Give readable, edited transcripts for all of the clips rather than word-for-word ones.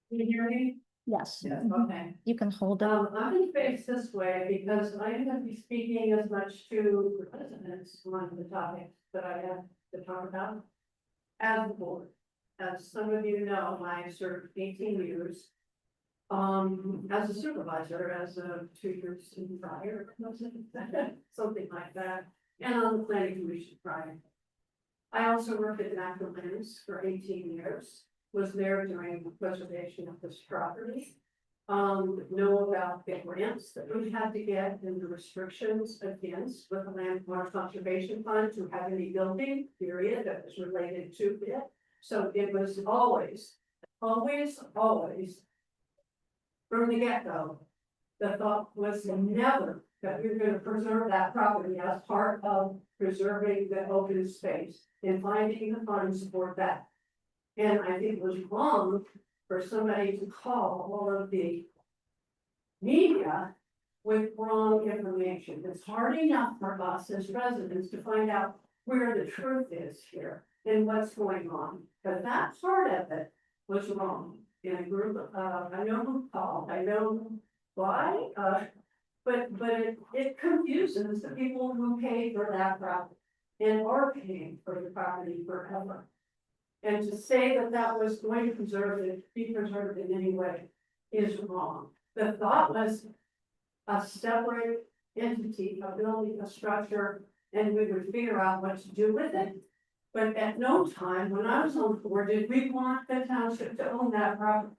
Can you hear me? Yes. Yes, Mhm. okay. You can hold it. I'm gonna face this way because I am gonna be speaking as much to residents on the topics that I have to talk about. As a board, as some of you know, I served 18 years. As a supervisor, as a 2 years in prior, something like that, and on the planning commission prior. I also worked at lackluster for 18 years, was there during the preservation of this property. Know about the grants that we had to get and the restrictions against with the Land Water Conservation Fund to have any building, period, that was related to it. So it was always from the get-go, the thought was never that we were gonna preserve that property as part of preserving the open space and finding the funds for that. And I think it was wrong for somebody to call all of the media with wrong information. It's hard enough for us as residents to find out where the truth is here and what's going on. But that part of it was wrong. In a group of, I know who called, I know why, but it confuses the people who pay for that property and are paying for the property forever. And to say that that was going to be preserved in any way is wrong. The thought was a separate entity, a building, a structure, and we would figure out what to do with it. But at no time, when I was on the board, did we want the township to own that property,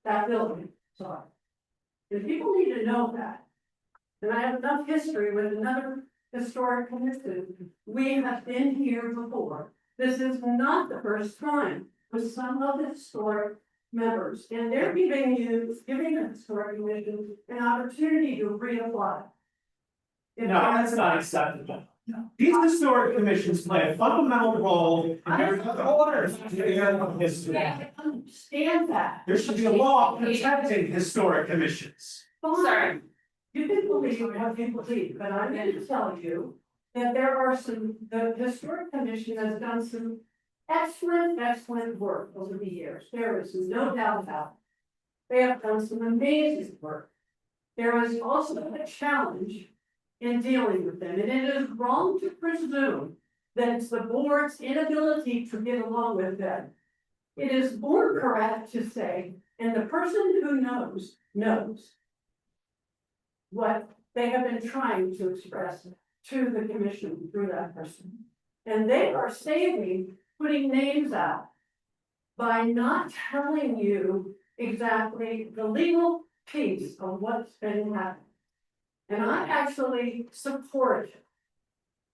that building, sorry. And people need to know that. And I have enough history with another historic commission. We have been here before. This is not the first time with some of the historic members, and they're giving the historic commission an opportunity to reapply. No, that's not acceptable. These historic commissions play a fundamental role in our order of history. I understand that. There should be a law protecting historic commissions. Sorry. You can believe what you believe, but I'm going to tell you that there are the historic commission has done some excellent work over the years. There is no doubt about it. They have done some amazing work. There is also a challenge in dealing with them, and it is wrong to presume that it's the board's inability to get along with them. It is more correct to say, and the person who knows what they have been trying to express to the commission through that person. And they are saving putting names out by not telling you exactly the legal piece of what's been happening. And I actually support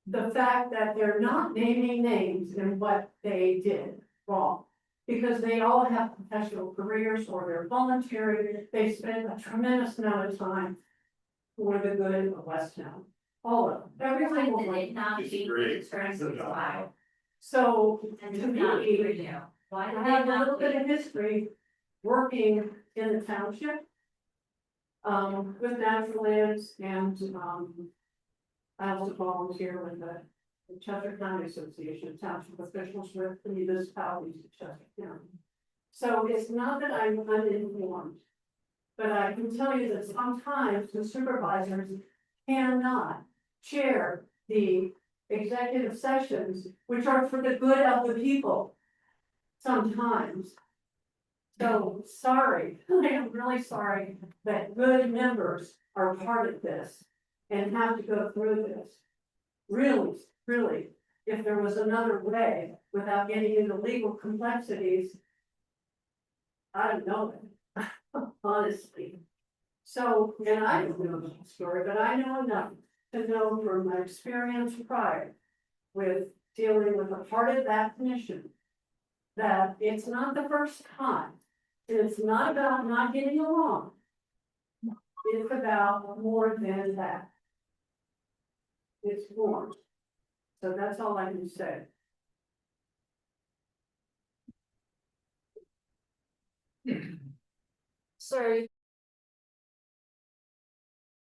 the fact that they're not naming names in what they did wrong. Because they all have professional careers or they're voluntary, they spend a tremendous amount of time for the good of Westtown. All of them, every single one. So to me, I have a little bit of history working in the township. With natural lands and, I also volunteer with the Chester County Association of Township Officials with the municipalities of Chester County. So it's not that I'm uninformed, but I can tell you that sometimes the supervisors cannot chair the executive sessions, which are for the good of the people. Sometimes. So sorry, I am really sorry that good members are part of this and have to go through this. Really, if there was another way without getting into legal complexities, I don't know it, honestly. So, and I don't know the story, but I know enough to know from my experience prior with dealing with a part of that commission that it's not the first time. It's not about not getting along. It's about more than that. It's more. So that's all I can say. Sorry.